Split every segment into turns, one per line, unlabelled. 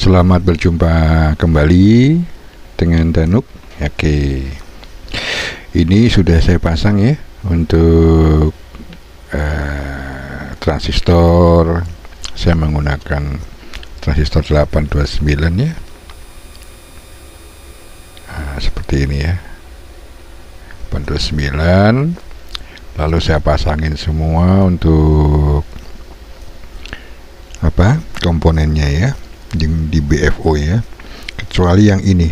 Selamat berjumpa kembali dengan Danuk. Oke, ini sudah saya pasang ya untuk transistor. Saya menggunakan transistor 829 ya. Seperti ini ya, 829. Lalu saya pasangin semua untuk komponennya ya, di BFO ya, kecuali yang ini,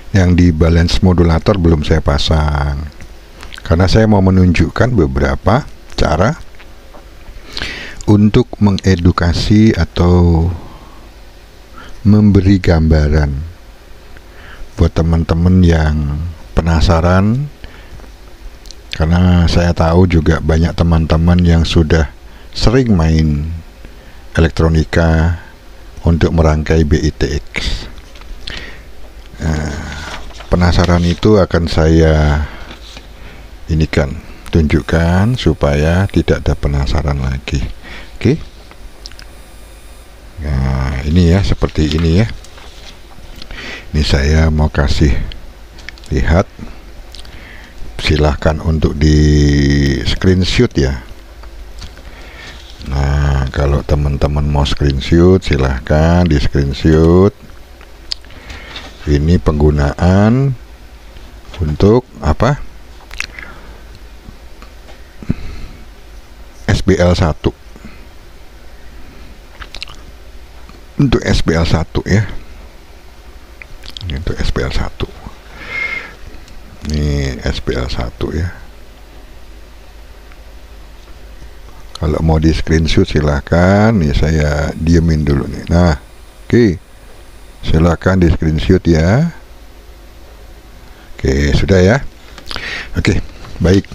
yang di balance modulator belum saya pasang karena saya mau menunjukkan beberapa cara untuk mengedukasi atau memberi gambaran buat teman-teman yang penasaran, karena saya tahu juga banyak teman-teman yang sudah sering main elektronika untuk merangkai BITX. Penasaran itu akan saya tunjukkan supaya tidak ada penasaran lagi. Oke. Nah, ini ya, seperti ini ya. Ini saya mau kasih lihat. Silahkan untuk di screenshot ya. Nah, kalau teman-teman mau screenshot, silahkan di screenshot. Ini penggunaan untuk apa? SBL1. Untuk SBL1 ya. Ini untuk SBL1. Ini SBL1 ya. Kalau mau di screenshot silahkan. Nih saya diemin dulu nih. Nah, oke. Silahkan di screenshot ya. Oke, sudah ya. Oke, baik.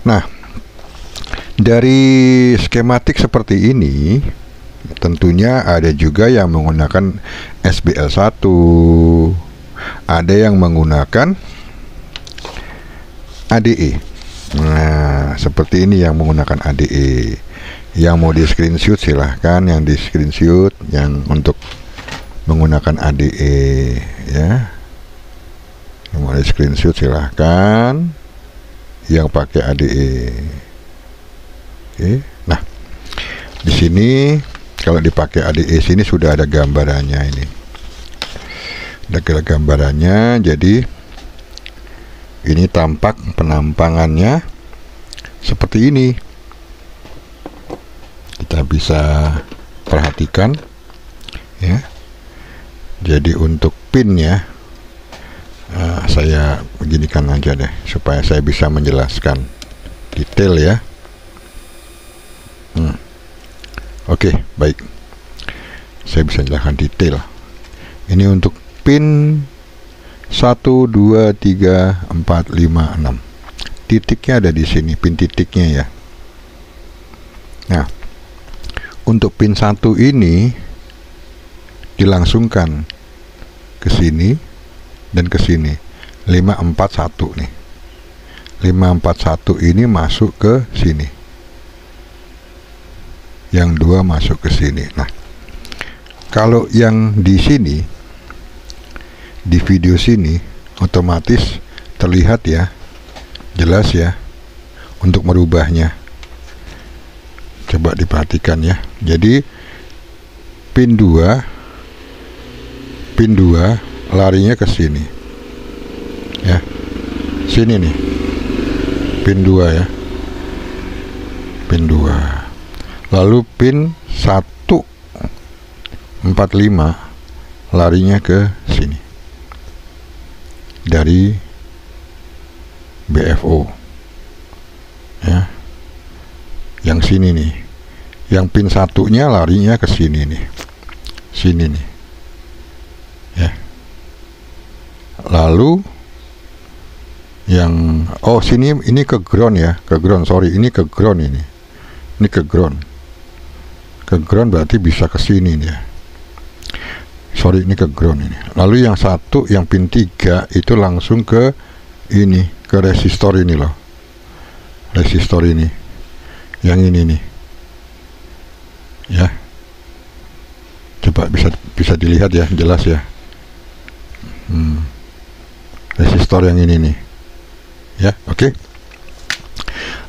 Nah, dari skematik seperti ini, tentunya ada juga yang menggunakan SBL1, ada yang menggunakan ADE. Nah, seperti ini yang menggunakan ADE. Yang mau di screenshot silahkan, yang di screenshot yang untuk menggunakan ADE ya. Yang mau di screenshot silahkan yang pakai ADE. Oke. Nah, di sini kalau dipakai ADE sini sudah ada gambarannya ini. Ada gambarannya, jadi ini tampak penampangannya seperti ini. Kita bisa perhatikan ya. Jadi untuk pin ya, saya beginikan aja deh supaya saya bisa menjelaskan detail ya. Oke, baik. Saya bisa jelaskan detail. Ini untuk pin 1, 2, 3, 4, 5, 6. Titiknya ada di sini, pin titiknya ya. Nah, untuk pin 1 ini dilangsungkan ke sini dan ke sini. 541 nih. 541 ini masuk ke sini. Yang 2 masuk ke sini. Nah, kalau yang di sini, di video sini otomatis terlihat ya, jelas ya untuk merubahnya. Coba diperhatikan ya. Jadi pin 2 larinya ke sini ya, sini nih pin 2 ya, pin 2. Lalu pin 145 larinya ke sini dari BFO ya. Yang sini nih, yang pin 1-nya larinya ke sini nih, sini nih ya. Lalu yang sini ini ke ground ya, ke ground, sorry, ini ke ground, ini ke ground. Ke ground berarti bisa ke sini nih ya. Sorry, ini ke ground ini. Lalu yang satu, yang pin 3 itu langsung ke ini, ke resistor ini loh. Resistor ini. Yang ini nih. Ya. coba bisa dilihat ya, jelas ya. Resistor yang ini nih ya. Oke.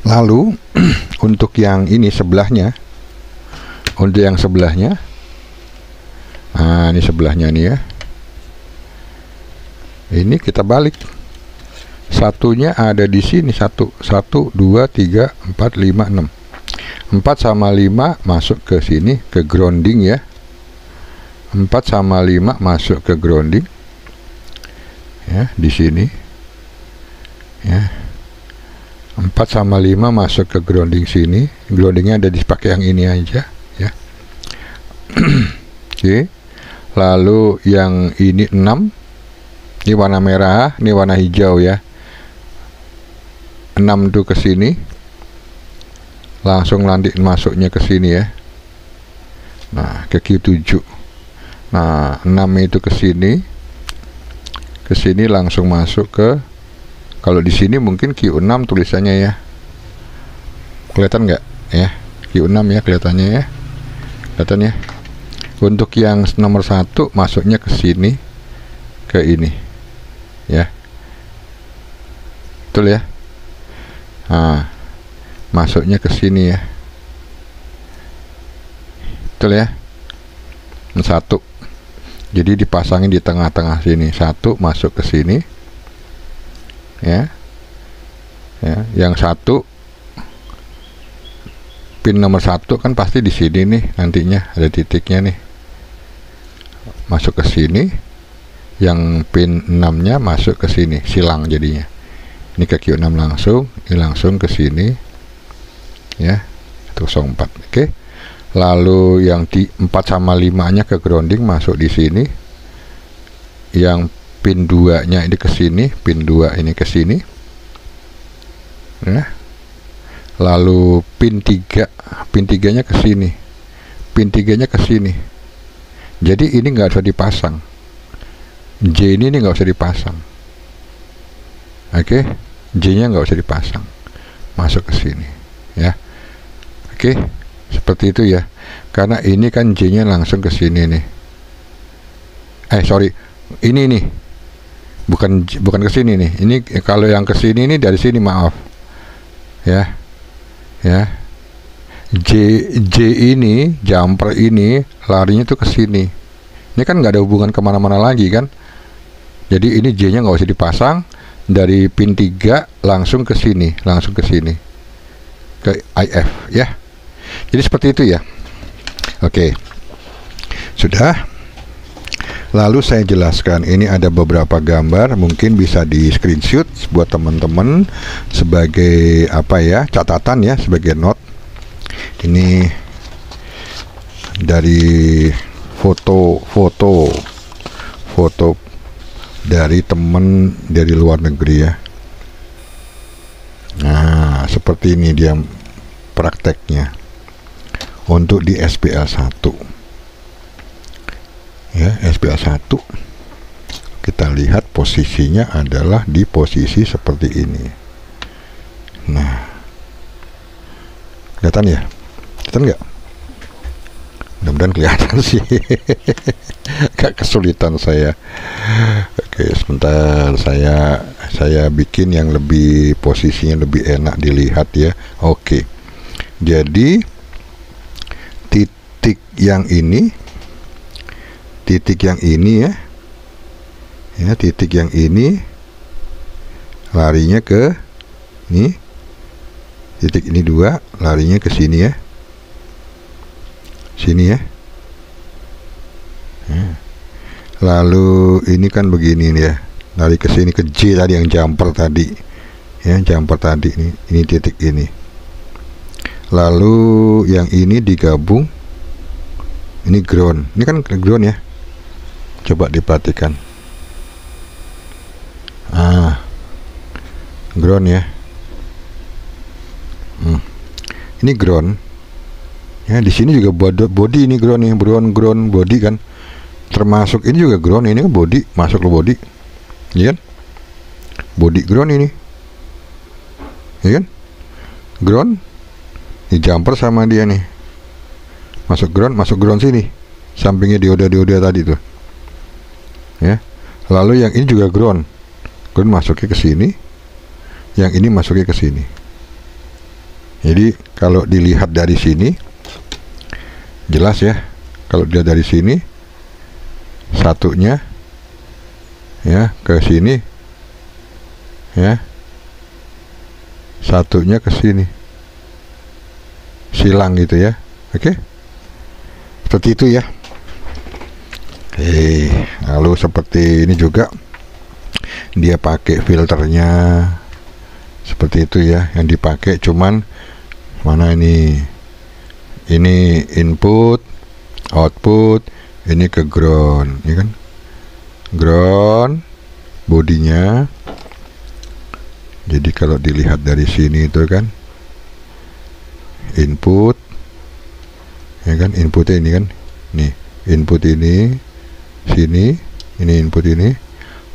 Lalu untuk yang ini sebelahnya, nah ini sebelahnya nih ya, ini kita balik, satunya ada di sini, 1 2 3 4 5 6, 4 sama 5 masuk ke sini, ke grounding ya. 4 sama 5 masuk ke grounding ya, di sini ya. 4 sama 5 masuk ke grounding sini, groundingnya ada dipakai yang ini aja ya. Oke. Lalu yang ini 6, ini warna merah, ini warna hijau ya. 6 tuh ke sini, langsung nanti masuknya ke sini ya. Nah, ke Q7. Nah, 6 itu ke sini langsung masuk ke, kalau di sini mungkin Q6 tulisannya ya. Kelihatan nggak ya? Q6 ya kelihatannya ya. Kelihatan ya. Untuk yang nomor 1 masuknya ke sini, ke ini ya. Betul ya. Nah, masuknya ke sini ya. Betul ya. 1. Jadi dipasangin di tengah-tengah sini. 1 masuk ke sini. Ya, yang 1 pin nomor 1 kan pasti di sini nih, nantinya ada titiknya nih, masuk ke sini. Yang pin 6 nya masuk ke sini, silang jadinya. Ini ke Q6 langsung, ini langsung ke sini ya, 04. Oke. Lalu yang di 4 sama 5 nya ke grounding, masuk di sini. Yang pin 2 nya ini ke sini, pin 2 ini ke sini ya. Lalu pin 3 nya ke sini, pin 3 nya ke sini. Jadi ini nggak usah dipasang, J ini nggak usah dipasang. Oke. J nya nggak usah dipasang, masuk ke sini ya. Oke, seperti itu ya, karena ini kan J nya langsung ke sini nih. Sorry, ini nih bukan ke sini nih. Ini kalau yang ke sini nih dari sini, maaf ya. J ini, jumper ini larinya tuh ke sini. Ini kan nggak ada hubungan kemana-mana lagi kan. Jadi ini J nya nggak usah dipasang, dari pin 3 langsung ke sini, ke IF ya. Jadi seperti itu ya. Oke, sudah. Lalu saya jelaskan, ini ada beberapa gambar, mungkin bisa di screenshot buat teman-teman sebagai apa ya, catatan ya, sebagai note. Ini dari foto dari teman dari luar negeri ya. Nah, seperti ini dia prakteknya untuk di SPL1 ya. SPL1 kita lihat posisinya adalah di posisi seperti ini. Nah, kelihatan ya? Kelihatan nggak? Mudah-mudahan kelihatan sih. Agak kesulitan saya. Oke, sebentar, saya bikin yang lebih, posisinya lebih enak dilihat ya. Oke, jadi titik yang ini ya, titik yang ini larinya ke ini, titik ini 2 larinya ke sini ya, sini ya. Lalu ini kan begini nih ya, lari ke sini ke J tadi, yang jumper tadi ya, jumper tadi ini titik ini. Lalu yang ini digabung, ini ground, ini kan ground ya. Coba diperhatikan, ground ya. Ini ground ya, di sini juga body ini ground nih, ground body kan, termasuk ini juga ground, ini body, masuk ke body ya kan, body ground ini ya kan, ground, ini jumper sama dia nih, masuk ground sini sampingnya dioda tadi tuh ya. Lalu yang ini juga ground masuknya ke sini, yang ini masuknya ke sini. Jadi kalau dilihat dari sini jelas ya, kalau dilihat dari sini satunya ya ke sini ya, satunya ke sini, silang gitu ya. Oke, seperti itu ya. Lalu seperti ini juga dia pakai filternya seperti itu ya, yang dipakai cuman mana ini input, output, ini ke ground, ya kan, ground bodinya. Jadi kalau dilihat dari sini itu kan input, ya kan, inputnya ini kan, nih input ini sini, ini input ini,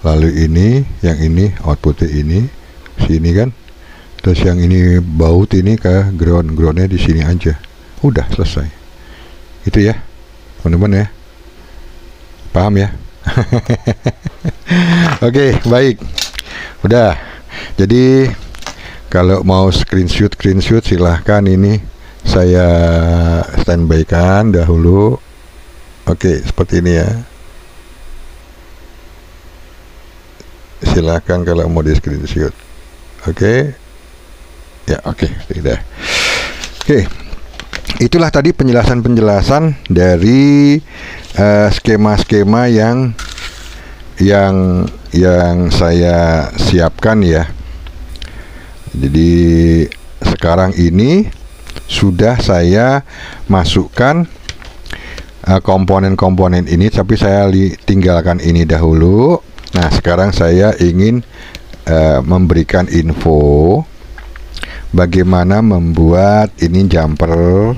lalu ini, yang ini outputnya ini sini kan, terus yang ini baut ini ke groundnya di sini aja, udah selesai. Itu ya teman-teman ya, paham ya? Oke, baik, udah. Jadi kalau mau screenshot silahkan, ini saya standby kan dahulu. Oke, seperti ini ya. Silahkan kalau mau di screenshot. Oke. Ya, oke, tidak. Oke. Itulah tadi penjelasan dari skema-skema yang saya siapkan ya. Jadi sekarang ini sudah saya masukkan komponen-komponen ini, tapi saya tinggalkan ini dahulu. Nah, sekarang saya ingin memberikan info bagaimana membuat ini jumper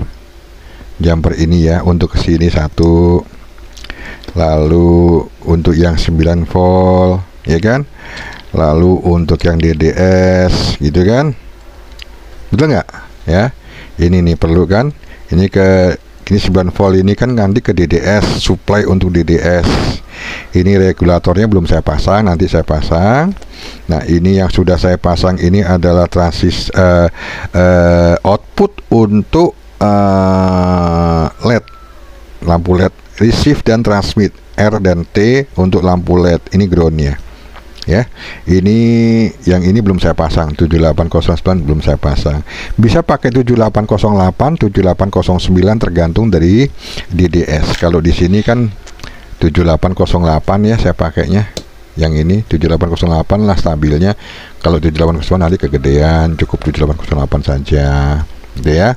ini ya, untuk kesini satu, lalu untuk yang 9 volt ya kan, lalu untuk yang DDS gitu kan, betul nggak ya? Ini nih perlu kan, ini 9 volt ini kan nanti ke DDS, supply untuk DDS. Ini regulatornya belum saya pasang, nanti saya pasang. Nah, ini yang sudah saya pasang ini adalah output untuk LED, lampu LED, receive dan transmit, R dan T untuk lampu LED. Ini groundnya ya. Ini yang ini belum saya pasang, 7809 belum saya pasang. Bisa pakai 7808, 7809 tergantung dari DDS. Kalau di sini kan 7808 ya saya pakainya. Yang ini 7808 lah stabilnya. Kalau 7809 nanti kegedean, cukup 7808 saja gitu ya.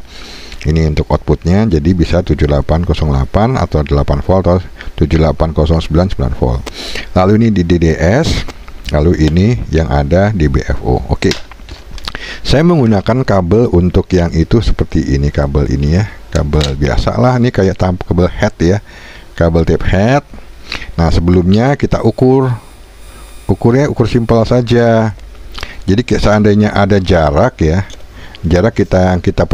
Ini untuk outputnya, jadi bisa 7808 atau 8 volt atau 7809 9 volt. Lalu ini di DDS, lalu ini yang ada di BFO. Oke, saya menggunakan kabel untuk yang itu seperti ini, kabel ini ya, kabel biasa lah, ini kayak kabel head ya, kabel tape head. Nah, sebelumnya kita ukurnya simpel saja. Jadi seandainya ada jarak ya, jarak yang kita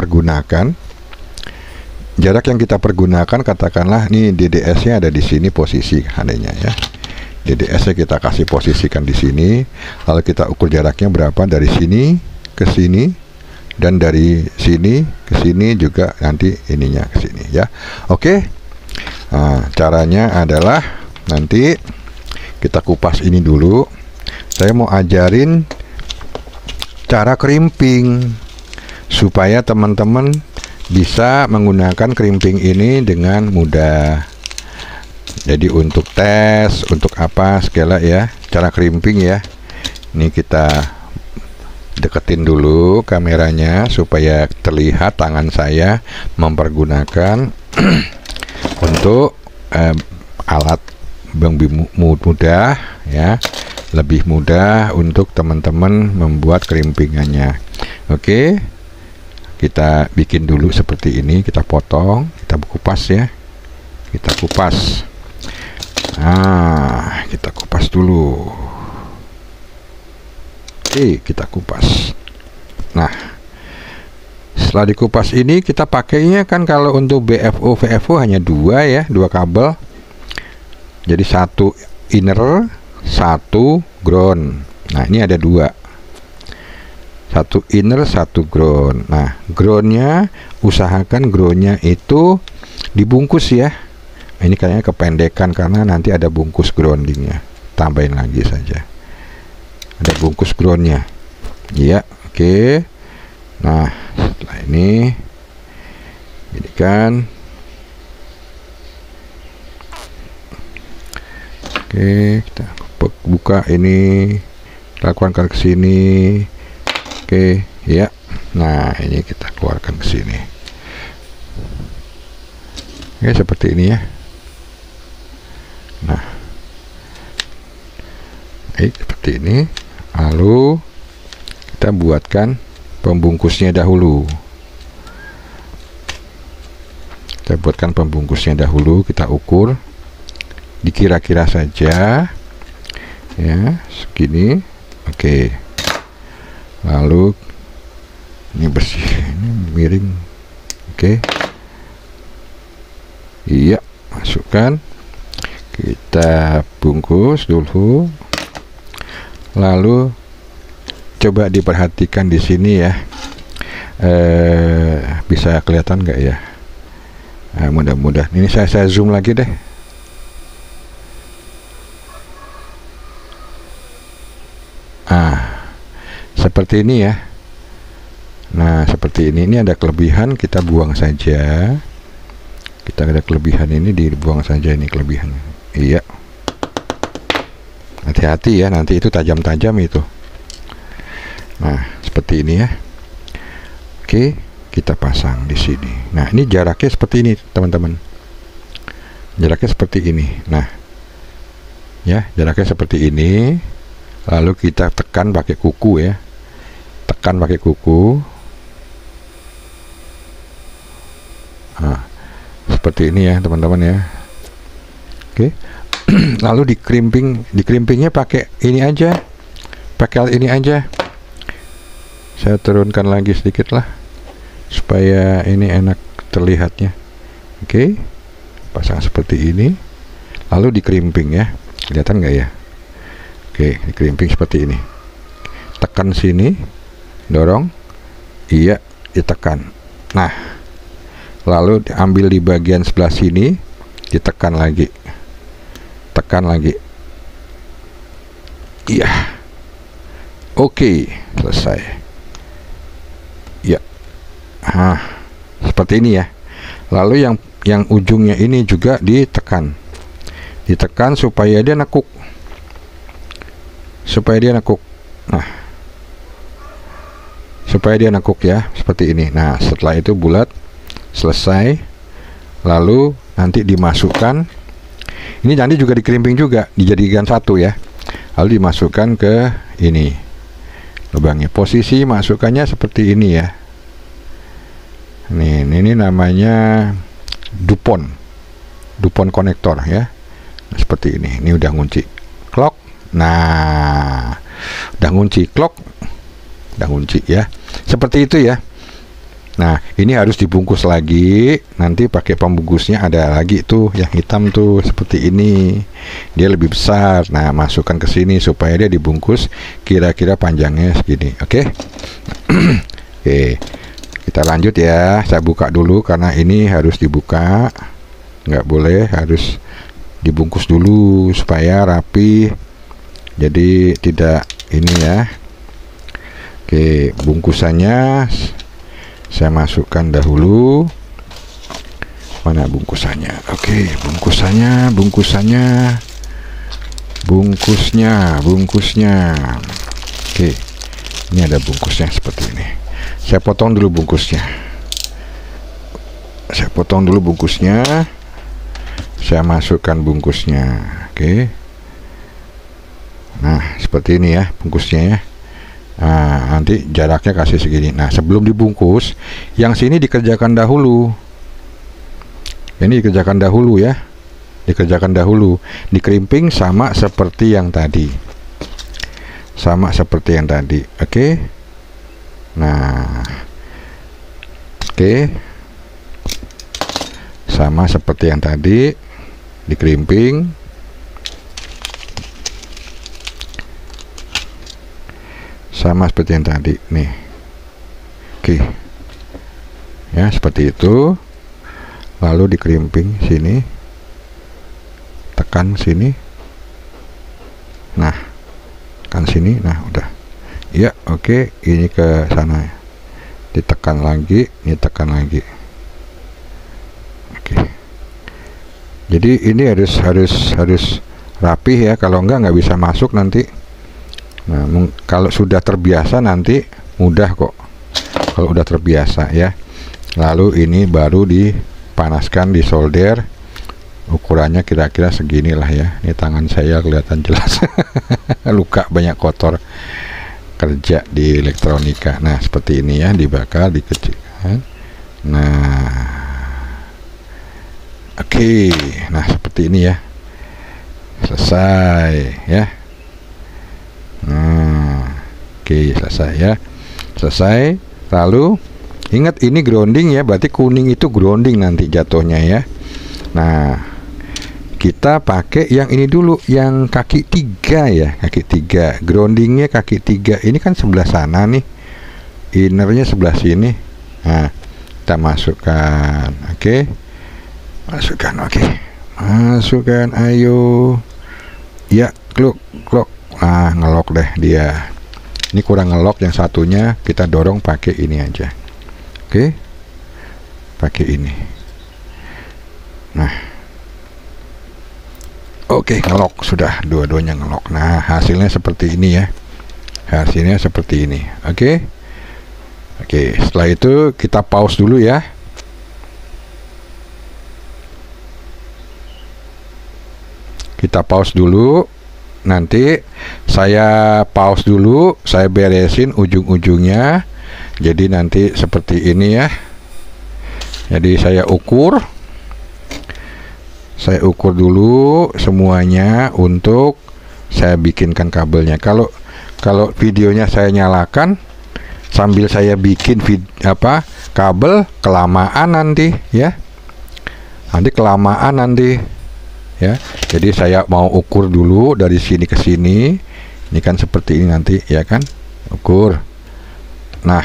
pergunakan, katakanlah nih DDS-nya ada di sini posisi adanya ya. DDS-nya kita kasih posisikan di sini, lalu kita ukur jaraknya berapa dari sini ke sini, dan dari sini ke sini juga nanti ininya ke sini ya. Oke. Nah, caranya adalah nanti kita kupas ini dulu. Saya mau ajarin cara crimping supaya teman-teman bisa menggunakan crimping ini dengan mudah. Jadi untuk tes, untuk apa segala ya, cara crimping ya. Ini kita deketin dulu kameranya supaya terlihat tangan saya mempergunakan untuk alat yang mudah ya, lebih mudah untuk teman-teman membuat crimpingannya. Oke, kita bikin dulu seperti ini, kita potong, kita kupas ya, kita kupas. Nah, kita kupas dulu. Oke, kita kupas. Nah, Setelah dikupas ini, kita pakainya kan kalau untuk BFO VFO hanya dua ya, dua kabel. Jadi satu inner, satu ground. Nah, ini ada dua, satu inner, satu ground. Nah, groundnya usahakan groundnya itu dibungkus ya. Ini kayaknya kependekan karena nanti ada bungkus groundingnya. Tambahin lagi saja. Ada bungkus groundnya. Iya, oke. Nah, setelah ini kan. Oke, kita buka ini, lakukan ke sini. Oke, ya. Nah, ini kita keluarkan ke sini. Oke, seperti ini ya. Nah, seperti ini. Lalu kita buatkan pembungkusnya dahulu. Kita buatkan pembungkusnya dahulu. Kita ukur dikira-kira saja ya, segini. Oke, lalu ini bersih, ini miring. Oke, iya, masukkan, kita bungkus dulu. Lalu coba diperhatikan di sini ya, bisa kelihatan nggak ya? Mudah-mudahan ini saya zoom lagi deh. Seperti ini ya. Nah, seperti ini ada kelebihan, kita buang saja. Kita ada kelebihan ini, dibuang saja ini kelebihan. Iya, hati-hati ya, nanti itu tajam-tajam itu. Nah, seperti ini ya. Oke, kita pasang di sini. Nah, ini jaraknya seperti ini teman-teman, jaraknya seperti ini. Nah ya, jaraknya seperti ini. Lalu kita tekan pakai kuku ya, tekan pakai kuku. Nah, seperti ini ya teman-teman ya. Oke. Lalu dikrimpingnya pakai ini aja, pakai ini aja. Saya turunkan lagi sedikit lah supaya ini enak terlihatnya. Oke, pasang seperti ini, lalu dikrimping ya, kelihatan nggak ya? Oke, dikrimping seperti ini. Tekan sini, dorong, iya, ditekan. Nah, lalu diambil di bagian sebelah sini, ditekan lagi, tekan lagi. Iya, oke, selesai. Ya, seperti ini ya. Lalu yang ujungnya ini juga ditekan, supaya dia nekuk, Nah, supaya dia nekuk ya, seperti ini. Nah, setelah itu bulat, selesai. Lalu nanti dimasukkan. Ini nanti juga dikrimping juga, dijadikan satu ya. Lalu dimasukkan ke ini lubangnya. Posisi masukkannya seperti ini ya. Ini namanya Dupont konektor ya. Nah, seperti ini. Ini udah ngunci clock. Nah, udah ngunci clock, udah ngunci ya. Seperti itu ya. Nah, ini harus dibungkus lagi. Nanti pakai pembungkusnya ada lagi tuh yang hitam tuh, seperti ini. Dia lebih besar. Nah, masukkan ke sini supaya dia dibungkus kira-kira panjangnya segini. Oke. Oke. Kita lanjut ya. Saya buka dulu karena ini harus dibuka. Nggak boleh, harus dibungkus dulu supaya rapi. Jadi tidak ini ya. Oke, bungkusannya saya masukkan dahulu. Mana bungkusannya? Oke, bungkusnya. Oke, ini ada bungkusnya seperti ini. Saya potong dulu bungkusnya. Saya masukkan bungkusnya. Oke. Nah, seperti ini ya bungkusnya ya. Nah, nanti jaraknya kasih segini. Nah, sebelum dibungkus, yang sini dikerjakan dahulu. Ini dikerjakan dahulu ya. Dikrimping sama seperti yang tadi. Oke. Nah, Oke, sama seperti yang tadi, dikerimping. Sama seperti yang tadi nih. Oke ya, seperti itu. Lalu dikerimping sini, tekan sini, nah tekan sini, nah udah ya. Oke, ini ke sana, ditekan lagi, ini tekan lagi. Oke, jadi ini harus rapih ya, kalau enggak nggak bisa masuk nanti. Nah, kalau sudah terbiasa nanti mudah kok, kalau udah terbiasa ya. Lalu ini baru dipanaskan, disolder. Ukurannya kira-kira seginilah ya. Ini tangan saya kelihatan jelas luka, banyak kotor kerja di elektronika. Nah seperti ini ya, dibakar, dikecilkan. Nah oke, nah seperti ini ya, selesai ya. Nah, oke, selesai ya. Selesai. Lalu ingat ini grounding ya, berarti kuning itu grounding nanti jatuhnya ya. Nah, kita pakai yang ini dulu, yang kaki 3 ya, kaki 3. Groundingnya kaki 3. Ini kan sebelah sana nih. Innernya sebelah sini. Nah, kita masukkan. Oke. Masukkan, oke. Masukkan, ayo. Ya, kluk. Ah, ngelok deh dia. Ini kurang ngelok, yang satunya kita dorong pakai ini aja. Oke, pakai ini. Nah, oke, ngelok sudah, dua-duanya ngelok. Nah, hasilnya seperti ini ya. Hasilnya seperti ini. Oke. Oke, setelah itu kita pause dulu ya. Kita pause dulu. Nanti saya pause dulu, saya beresin ujung-ujungnya. Jadi nanti seperti ini ya. Jadi saya ukur dulu semuanya untuk saya bikinkan kabelnya. Kalau videonya saya nyalakan sambil saya bikin kabel, kelamaan nanti ya. Nanti kelamaan nanti. Ya, jadi saya mau ukur dulu dari sini ke sini. Ini kan seperti ini nanti ya kan, ukur. Nah,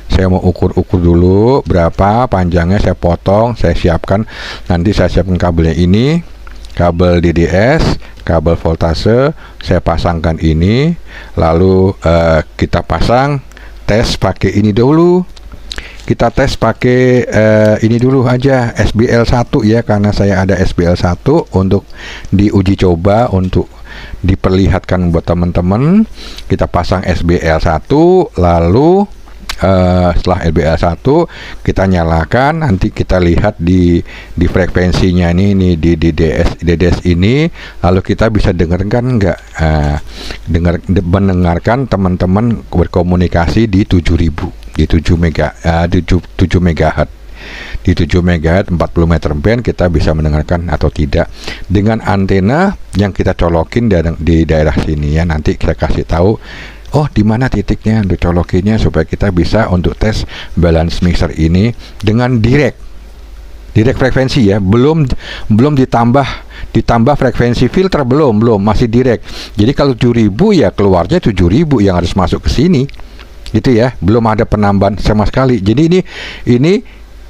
saya mau ukur dulu berapa panjangnya, saya potong, saya siapkan. Nanti saya siapkan kabelnya ini, kabel DDS, kabel voltase, saya pasangkan ini. Lalu kita pasang, tes pakai ini dulu. Kita tes pakai ini dulu aja, SBL1 ya, karena saya ada SBL1 untuk diuji coba, untuk diperlihatkan buat teman-teman. Kita pasang SBL1, lalu setelah SBL1 kita nyalakan, nanti kita lihat di frekuensinya ini di DDS ini, lalu kita bisa dengarkan enggak, mendengarkan teman-teman berkomunikasi di 7000, di 7 MHz. Di 7 MHz 40 meter band kita bisa mendengarkan atau tidak dengan antena yang kita colokin di daerah sini ya. Nanti kita kasih tahu oh di mana titiknya untuk colokinnya, supaya kita bisa untuk tes balance mixer ini dengan direct frekuensi ya, belum ditambah frekuensi filter, belum masih direct. Jadi kalau 7000 ya keluarnya 7000 yang harus masuk ke sini gitu ya, belum ada penambahan sama sekali. Jadi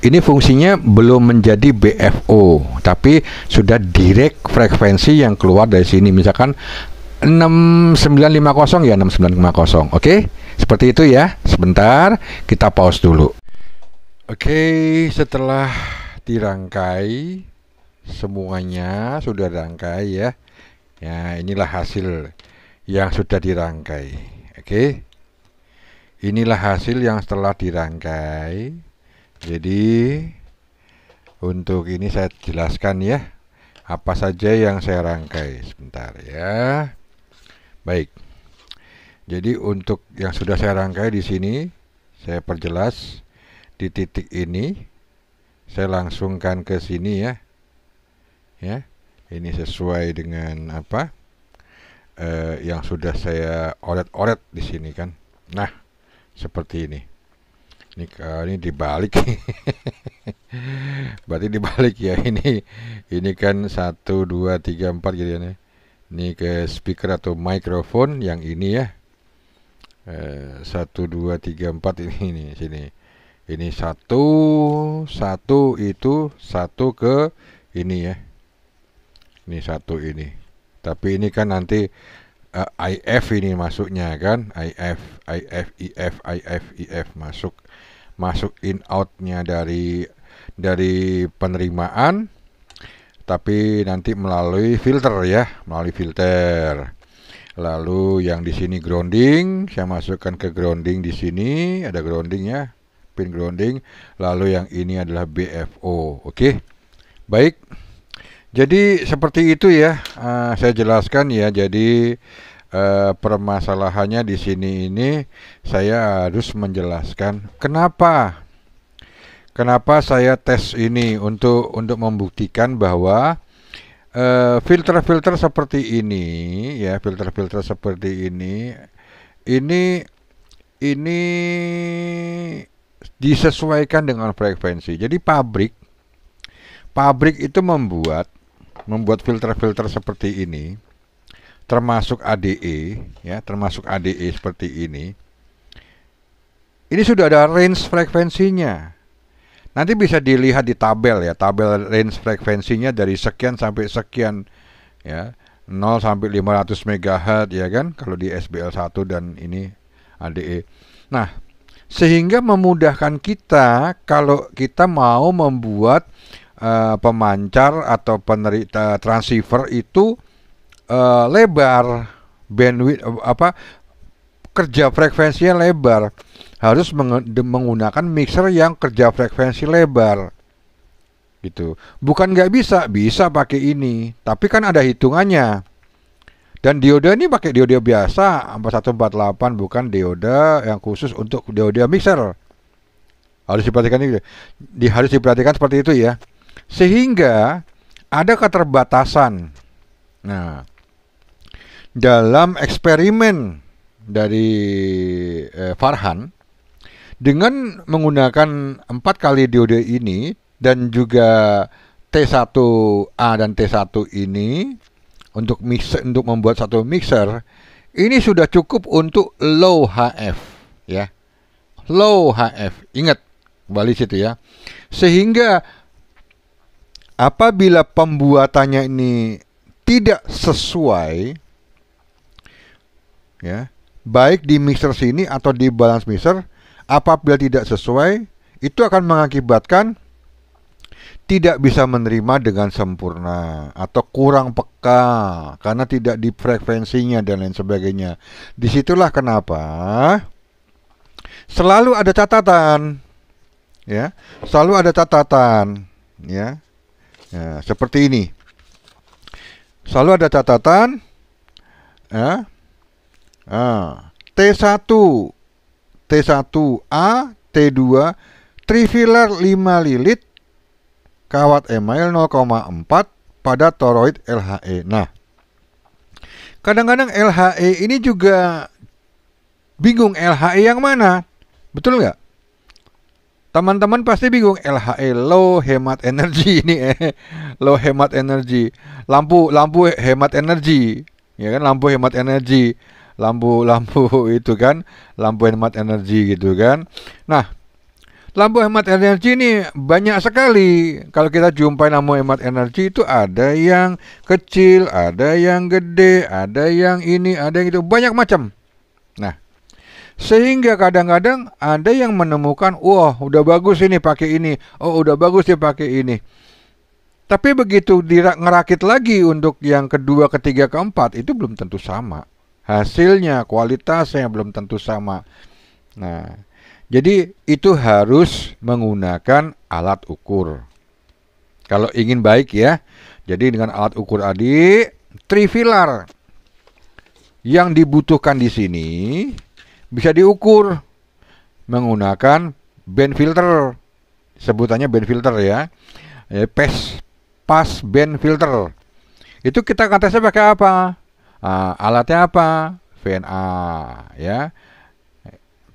ini fungsinya belum menjadi BFO, tapi sudah direct frekuensi yang keluar dari sini. Misalkan 6950 ya 6950. Oke, seperti itu ya. Sebentar, kita pause dulu. Oke, setelah dirangkai semuanya sudah dirangkai ya. Ya, inilah hasil yang sudah dirangkai. Oke. Inilah hasil yang setelah dirangkai. Jadi untuk ini saya jelaskan ya, apa saja yang saya rangkai. Sebentar ya. Baik. Jadi untuk yang sudah saya rangkai di sini, saya perjelas di titik ini. Saya langsungkan ke sini ya. Ya. Ini sesuai dengan apa? Yang sudah saya oret-oret di sini kan. Nah, seperti ini. Ini dibalik. Berarti dibalik ya. Ini kan 1 2 3 4 gitu ya. Ini ke speaker atau microphone yang ini ya. 1 2 3 4 ini sini. Ini satu itu satu ke ini ya. Ini satu ini. Tapi ini kan nanti IF ini masuknya kan, IF masuk in outnya dari penerimaan, tapi nanti melalui filter ya, Lalu yang di sini grounding, saya masukkan ke grounding di sini, ada grounding ya, pin grounding. Lalu yang ini adalah BFO, oke. Baik. Jadi seperti itu ya, saya jelaskan ya. Jadi permasalahannya di sini ini saya harus menjelaskan kenapa saya tes ini untuk membuktikan bahwa filter-filter seperti ini ya, filter-filter seperti ini disesuaikan dengan frekuensi. Jadi pabrik itu membuat filter-filter seperti ini, termasuk ADE ya, seperti ini. Ini sudah ada range frekuensinya. Nanti bisa dilihat di tabel ya, tabel range frekuensinya dari sekian sampai sekian ya, 0 sampai 500 MHz ya kan, kalau di SBL1 dan ini ADE. Nah, sehingga memudahkan kita kalau kita mau membuat pemancar atau transceiver itu lebar, bandwidth kerja frekuensinya lebar, harus menggunakan mixer yang kerja frekuensi lebar gitu. Bukan nggak bisa pakai ini, tapi kan ada hitungannya. Dan dioda ini pakai dioda biasa 4148, bukan dioda yang khusus untuk dioda mixer. Harus diperhatikan seperti itu ya. Sehingga ada keterbatasan. Nah, dalam eksperimen dari Farhan dengan menggunakan 4 kali diode ini dan juga T1A dan T1 ini untuk membuat satu mixer, ini sudah cukup untuk low HF ya. Low HF. Ingat kembali situ ya. Sehingga apabila pembuatannya ini tidak sesuai ya, baik di mixer sini atau di balance mixer, apabila tidak sesuai, itu akan mengakibatkan tidak bisa menerima dengan sempurna atau kurang peka karena tidak di frekuensinya dan lain sebagainya. Disitulah kenapa selalu ada catatan ya, ya. Ya, seperti ini. Selalu ada catatan ya. T1, T1A, T2, trifilar 5 lilit, kawat email 0,4 pada toroid LHE. Nah, kadang-kadang LHE ini juga bingung LHE yang mana. Betul nggak? Teman-teman pasti bingung, LHE low hemat energi ini low hemat energi. Lampu hemat energi. Ya kan, lampu hemat energi. Lampu itu kan, lampu hemat energi gitu kan. Nah, lampu hemat energi ini banyak sekali. Kalau kita jumpai lampu hemat energi itu ada yang kecil, ada yang gede, ada yang ini, ada yang itu, banyak macam. Nah, sehingga kadang-kadang ada yang menemukan, wah udah bagus ini pakai ini, oh udah bagus dia pakai ini. Tapi begitu ngerakit lagi untuk yang kedua, ketiga, keempat, itu belum tentu sama. Hasilnya, kualitasnya belum tentu sama. Nah, jadi itu harus menggunakan alat ukur. Kalau ingin baik ya. Jadi dengan alat ukur adik, trifilar yang dibutuhkan di sini bisa diukur menggunakan band filter, sebutannya band filter ya, pass band filter. Itu kita tesnya pakai apa? Alatnya apa? VNA ya,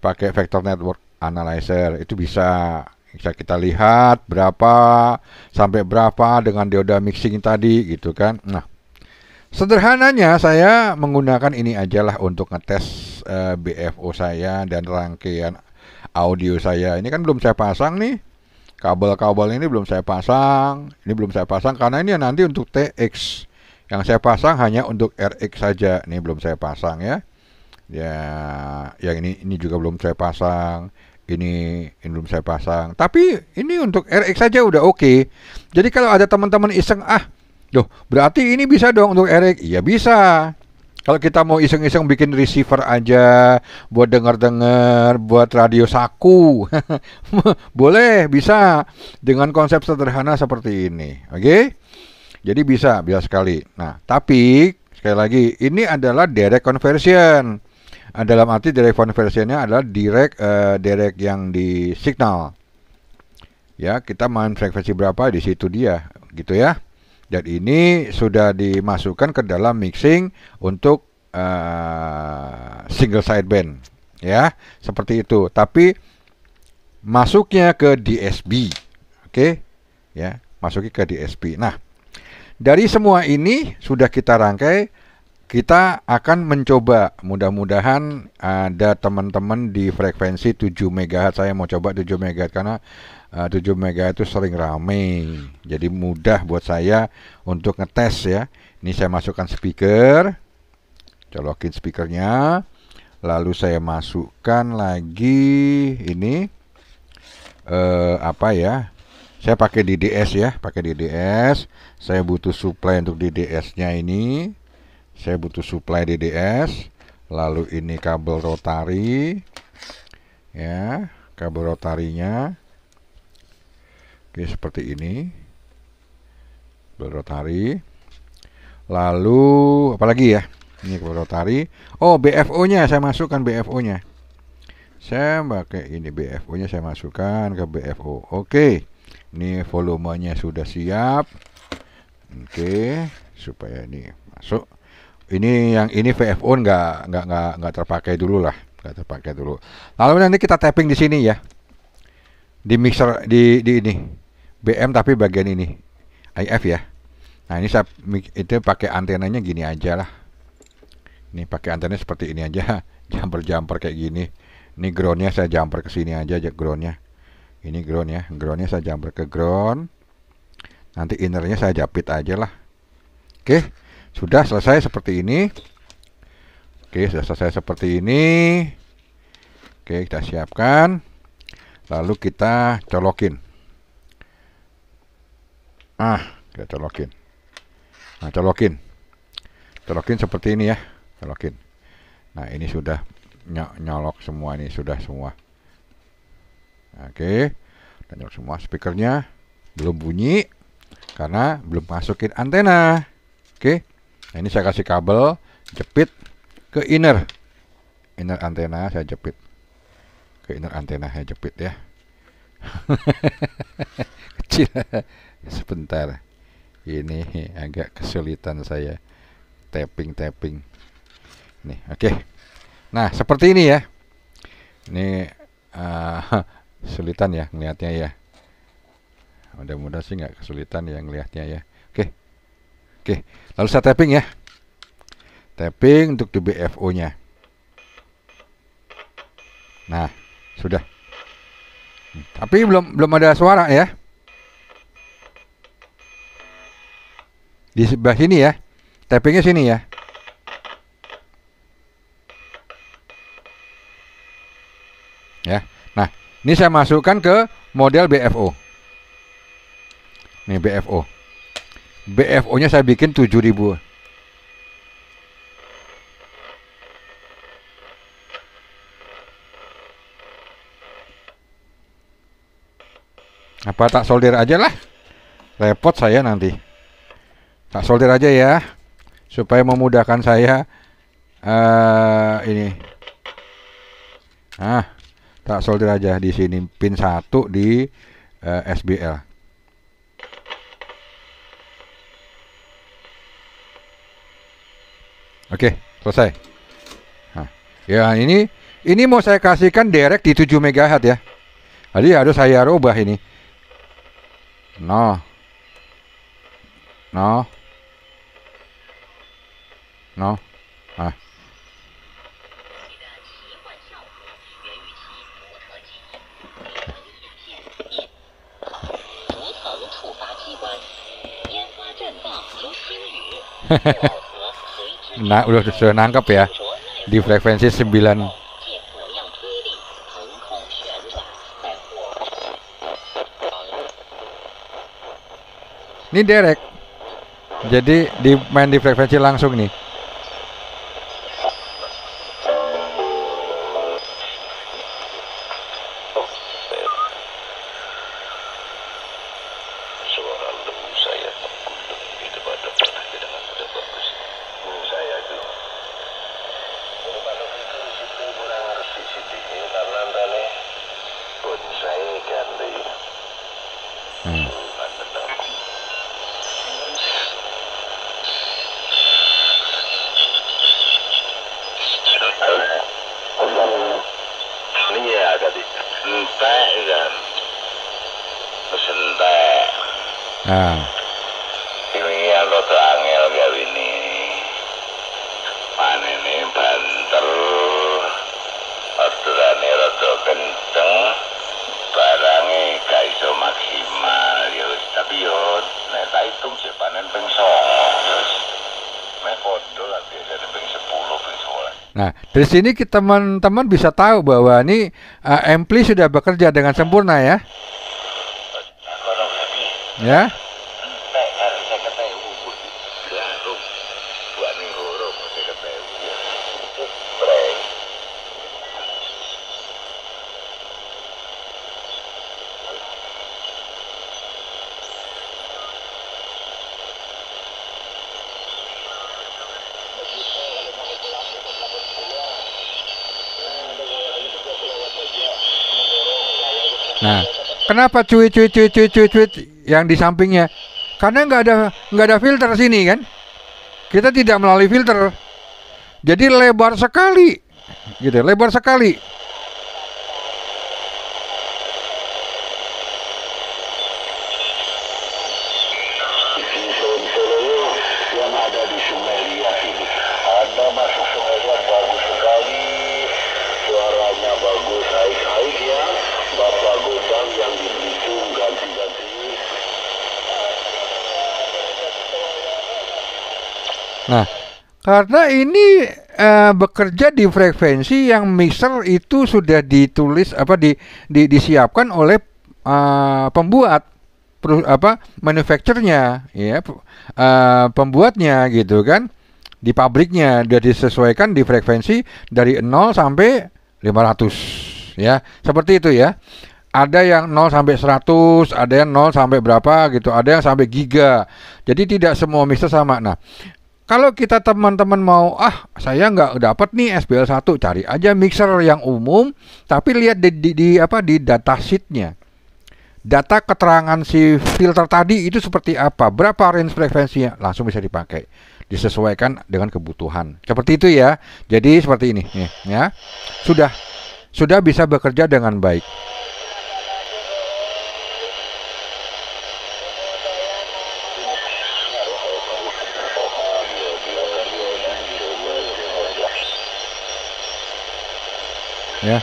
pakai vector network analyzer. Itu bisa kita lihat berapa sampai berapa dengan dioda mixing tadi gitu kan. Nah, sederhananya saya menggunakan ini aja lah untuk ngetes BFO saya dan rangkaian audio saya. Ini kan belum saya pasang nih. Kabel-kabel ini belum saya pasang. Ini belum saya pasang karena ini nanti untuk TX. Yang saya pasang hanya untuk RX saja. Ini belum saya pasang ya. Ya, yang ini juga belum saya pasang. Ini belum saya pasang. Tapi ini untuk RX saja udah oke. Jadi kalau ada teman-teman iseng, loh, berarti ini bisa dong untuk RX? Iya bisa. Kalau kita mau iseng-iseng bikin receiver aja, buat denger-denger, buat radio saku, boleh, bisa. Dengan konsep sederhana seperti ini. Oke? Jadi bisa sekali. Nah, tapi, sekali lagi, ini adalah direct conversion. Dalam arti direct conversionnya adalah direct yang di signal. Ya, kita main frekuensi berapa, di situ dia. Gitu ya. Dan ini sudah dimasukkan ke dalam mixing untuk single sideband, ya, seperti itu. Tapi masuknya ke DSP, oke, ya, masuknya ke DSP. Nah, dari semua ini sudah kita rangkai. Kita akan mencoba, mudah-mudahan ada teman-teman di frekuensi 7 MHz. Saya mau coba 7 MHz karena 7 MHz itu sering rame. Jadi mudah buat saya untuk ngetes ya. Ini saya masukkan speaker. Colokin speakernya. Lalu saya masukkan lagi ini apa ya? Saya pakai DDS ya, pakai DDS. Saya butuh supply untuk DDS-nya ini. Saya butuh supply DDS, lalu ini kabel rotari, ya, kabel rotarinya, oke, seperti ini, kabel rotari, lalu apalagi ya, ini kabel rotari, BFO-nya saya masukkan BFO-nya, saya pakai ini BFO-nya saya masukkan ke BFO, oke, ini volumenya sudah siap, oke, supaya ini masuk. Ini yang ini VFO nggak terpakai dulu lah, nggak terpakai dulu. Lalu nanti kita tapping di sini ya, di mixer di ini BM tapi bagian ini IF ya. Nah ini saya itu pakai antenanya gini aja lah. Ini pakai antena seperti ini aja, jumper kayak gini. Ini groundnya saya jumper ke sini aja groundnya. Ini ground ya, groundnya saya jumper ke ground. Nanti innernya saya japit aja lah. Oke. Sudah selesai seperti ini. Oke, sudah selesai seperti ini. Oke, kita siapkan. Lalu kita colokin. Kita colokin. Nah, colokin. Colokin seperti ini ya. Colokin. Nah, ini sudah nyolok semua, ini sudah semua. Oke. Dan nyolok semua. Speakernya belum bunyi karena belum masukin antena. Oke. Nah, ini saya kasih kabel, jepit ke inner antena, saya jepit ke inner antena, saya jepit ya. Kecil, sebentar. Ini agak kesulitan saya tapping. Nih, oke. Nah, seperti ini ya. Ini kesulitan ya ngelihatnya ya. Mudah-mudahan sih nggak kesulitan ya ngelihatnya ya. Oke, lalu saya tapping ya. Tapping untuk di BFO-nya. Nah, sudah. Tapi belum ada suara ya. Di sebelah sini ya. Tappingnya sini ya. Ya. Nah, ini saya masukkan ke model BFO. Nih BFO. BFO-nya saya bikin 7000. Apa tak solder aja lah. Repot saya nanti. Tak solder aja ya. Supaya memudahkan saya ini. Tak solder aja di sini pin 1 di SBL. Oke, selesai. Nah, ya ini
Ini mau saya kasihkan direct di 7 MHz ya. Jadi harus saya rubah ini. No. No. No. Ah. Nah, udah sudah nangkep ya. Di frekuensi 9. Ini direct. Jadi main di frekuensi langsung nih. Nah,
ini yang rada angel gawe ini. Panene banter. Aturane rada kenceng. Barange gak iso maksimal ya wis, tapi yo nek tak hitung sik panen ping 9 ya wis. Mek padha lah biasane ping 10 ping 11.
nah dari sini teman-teman bisa tahu bahwa ini ampli sudah bekerja dengan sempurna ya. Ya. Nah, kenapa cuit yang di sampingnya? Karena nggak ada filter sini kan? Kita tidak melalui filter, jadi lebar sekali, gitu, lebar sekali.
Yang ada di Sungai Liat ini, Anda masuk Sungai Liat bagus sekali, suaranya bagus, baik ya. Bapak Godang yang di Belitung ganti-ganti.
Nah, karena ini bekerja di frekuensi yang mixer itu sudah ditulis disiapkan oleh pembuat manufacturernya ya, pembuatnya gitu kan, di pabriknya sudah disesuaikan di frekuensi dari 0 sampai 500 ya, seperti itu ya. Ada yang 0 sampai 100, ada yang 0 sampai berapa gitu, ada yang sampai giga. Jadi tidak semua mixer sama. Nah, kalau kita teman-teman mau, saya nggak dapat nih SBL1, cari aja mixer yang umum, tapi lihat di datasheetnya. Data keterangan si filter tadi itu seperti apa, berapa range frekuensinya, langsung bisa dipakai, disesuaikan dengan kebutuhan. Seperti itu ya. Jadi seperti ini nih, ya. Sudah bisa bekerja dengan baik. Ya.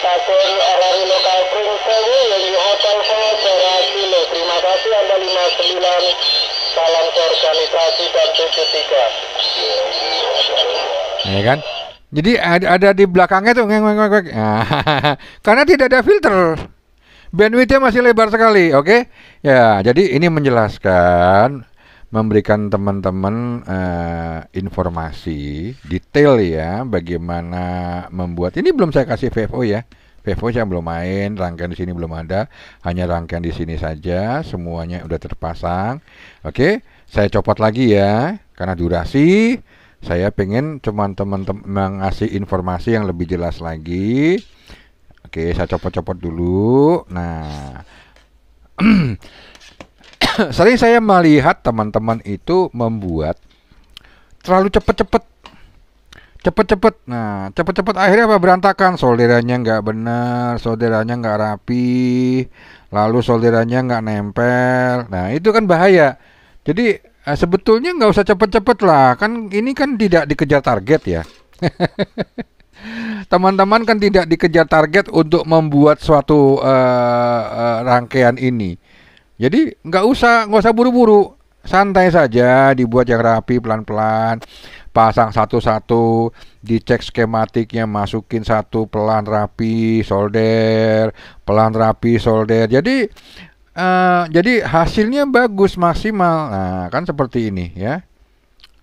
Stasiun RRI Lokal Pringsewu yang di Hotel Fajar Kilo. Terima kasih Anda 59. Salam organisasi dan 73.
Ya kan? Jadi ada di belakangnya tuh ngeng. Karena tidak ada filter. Bandwidthnya masih lebar sekali, oke? Ya, jadi ini menjelaskan memberikan teman-teman informasi detail ya bagaimana membuat. Ini belum saya kasih VFO ya. VFO saya belum main, rangkaian di sini belum ada, hanya rangkaian di sini saja, semuanya udah terpasang. Oke, saya copot lagi ya, karena durasi. Saya pengen cuman teman-teman mengasih informasi yang lebih jelas lagi. Oke, saya copot-copot dulu. Nah, sering saya melihat teman-teman itu membuat terlalu cepet-cepet. Nah, cepet-cepet akhirnya apa? Berantakan. Solderannya nggak benar, solderannya nggak rapi, lalu solderannya nggak nempel. Nah, itu kan bahaya. Jadi sebetulnya nggak usah cepet-cepet lah. Kan ini kan tidak dikejar target ya. Teman-teman kan tidak dikejar target untuk membuat suatu rangkaian ini. Jadi nggak usah buru-buru. Santai saja, dibuat yang rapi pelan-pelan. Pasang satu-satu, dicek skematiknya, masukin satu pelan rapi, solder, pelan rapi, solder. Jadi hasilnya bagus, maksimal. Nah, kan seperti ini ya.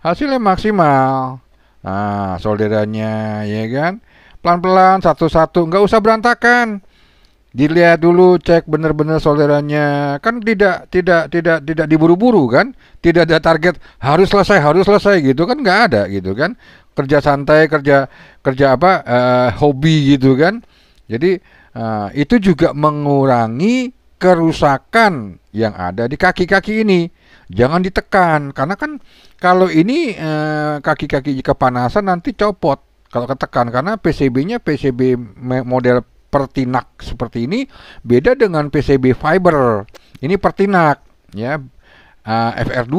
Hasilnya maksimal. Nah, solderannya ya kan. Pelan-pelan satu-satu, nggak usah berantakan. Dilihat dulu, cek benar-benar solderannya. Kan tidak diburu-buru kan? Tidak ada target harus selesai gitu kan, nggak ada gitu kan. Kerja santai, kerja apa? Hobi gitu kan. Jadi itu juga mengurangi kerusakan yang ada di kaki-kaki ini. Jangan ditekan, karena kan kalau ini kaki-kaki kepanasan nanti copot kalau ketekan, karena PCB-nya PCB model pertinak seperti ini beda dengan PCB fiber. Ini pertinak ya, FR2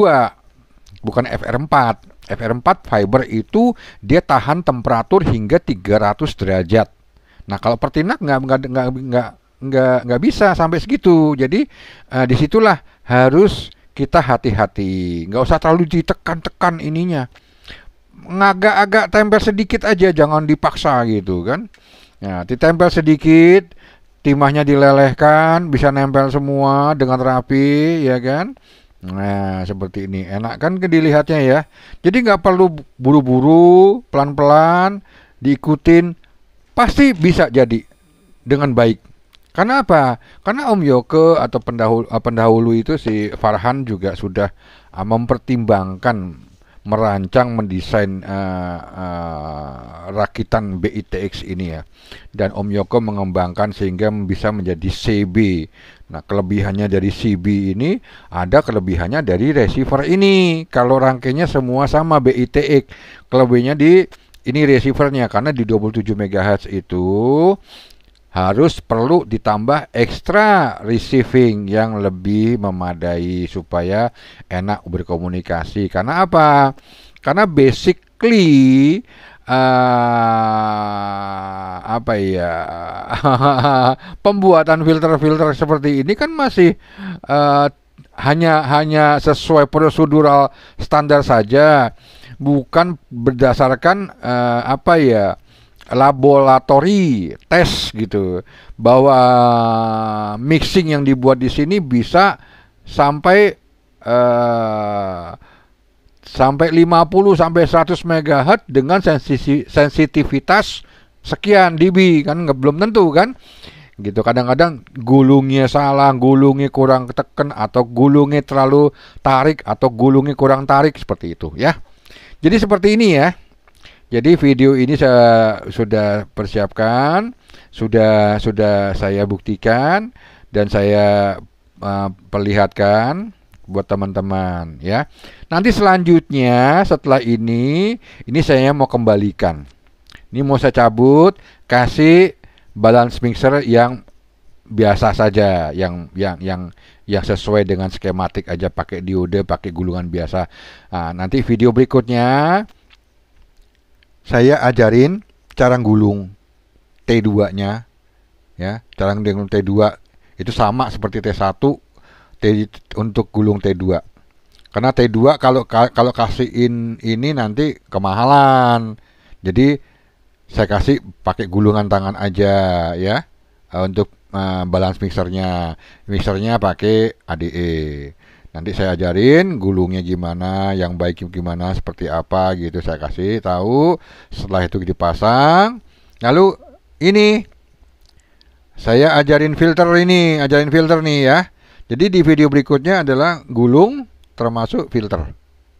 bukan FR4. FR4 fiber itu dia tahan temperatur hingga 300 derajat. Nah, kalau pertinak nggak bisa sampai segitu. Jadi disitulah harus kita hati-hati. Nggak usah terlalu ditekan-tekan ininya. Agak-agak tempel sedikit aja, jangan dipaksa gitu kan. Ya, ditempel sedikit, timahnya dilelehkan, bisa nempel semua dengan rapi, ya kan? Nah, seperti ini. Enak kan dilihatnya ya. Jadi nggak perlu buru-buru, pelan-pelan, diikutin. Pasti bisa jadi dengan baik. Karena apa? Karena Om Yoke atau pendahulu itu si Farhan juga sudah mempertimbangkan, merancang, mendesain rakitan BITX ini ya. Dan Om Yoke mengembangkan sehingga bisa menjadi CB. Nah, kelebihannya dari CB ini, ada kelebihannya dari receiver ini. Kalau rangkainya semua sama BITX, kelebihannya di ini receivernya, karena di 27 MHz itu harus perlu ditambah ekstra receiving yang lebih memadai supaya enak berkomunikasi. Karena apa? Karena basically apa ya pembuatan filter-filter seperti ini kan masih hanya sesuai prosedural standar saja, bukan berdasarkan apa ya, laboratori tes gitu, bahwa mixing yang dibuat di sini bisa sampai 50 sampai 100 MHz dengan sensitivitas sekian dB kan, belum tentu kan gitu. Kadang-kadang gulungnya salah, gulungnya kurang tekan, atau gulungnya terlalu tarik, atau gulungnya kurang tarik, seperti itu ya. Jadi seperti ini ya. Jadi video ini saya sudah persiapkan, sudah saya buktikan dan saya perlihatkan buat teman-teman ya. Nanti selanjutnya setelah ini saya mau kembalikan. Ini mau saya cabut, kasih balance mixer yang biasa saja, yang sesuai dengan skematik aja, pakai diode, pakai gulungan biasa. Nah, nanti video berikutnya saya ajarin cara gulung T2-nya ya. Cara gulung T2 itu sama seperti T1 untuk gulung T2. Karena T2 kalau kasihin ini nanti kemahalan. Jadi saya kasih pakai gulungan tangan aja ya. Untuk balance mixernya pakai ADE. Nanti saya ajarin gulungnya gimana, yang baik gimana, seperti apa gitu saya kasih tahu. Setelah itu dipasang. Lalu ini saya ajarin filter nih ya. Jadi di video berikutnya adalah gulung termasuk filter.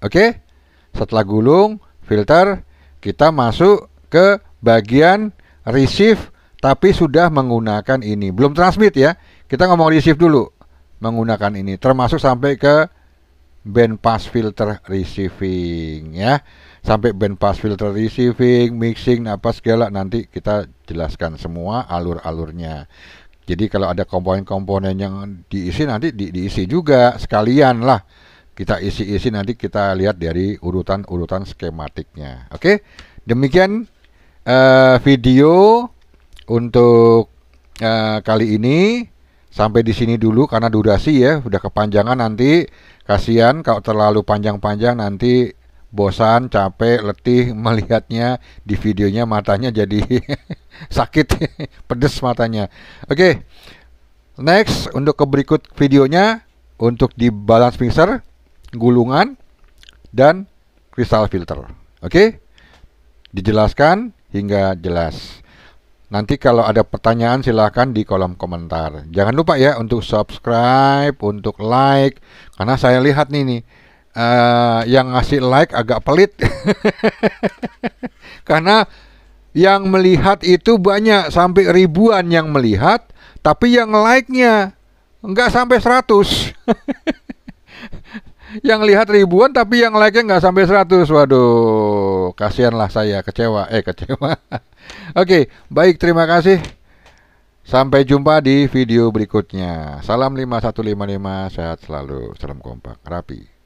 Oke? Setelah gulung, filter, kita masuk ke bagian receive tapi sudah menggunakan ini. Belum transmit ya. Kita ngomong receive dulu. Menggunakan ini termasuk sampai ke band pass filter receiving ya, sampai band pass filter receiving, mixing apa segala nanti kita jelaskan semua alur-alurnya. Jadi kalau ada komponen-komponen yang diisi nanti diisi juga sekalian lah, kita isi nanti kita lihat dari urutan skematiknya. Oke, demikian video untuk kali ini. Sampai di sini dulu karena durasi ya, udah kepanjangan nanti. Kasihan kalau terlalu panjang-panjang nanti bosan, capek, letih melihatnya di videonya, matanya jadi sakit, pedes matanya. Oke. Next untuk ke berikut videonya untuk di balance mixer, gulungan dan kristal filter. Oke. Dijelaskan hingga jelas. Nanti kalau ada pertanyaan silahkan di kolom komentar. Jangan lupa ya untuk subscribe, untuk like. Karena saya lihat nih yang ngasih like agak pelit. Karena yang melihat itu banyak, sampai ribuan yang melihat. Tapi yang like-nya nggak sampai 100. Yang lihat ribuan tapi yang like-nya nggak sampai 100. Waduh, kasihanlah saya, kecewa. Oke, baik, terima kasih. Sampai jumpa di video berikutnya. Salam 5155, sehat selalu. Salam kompak, rapi.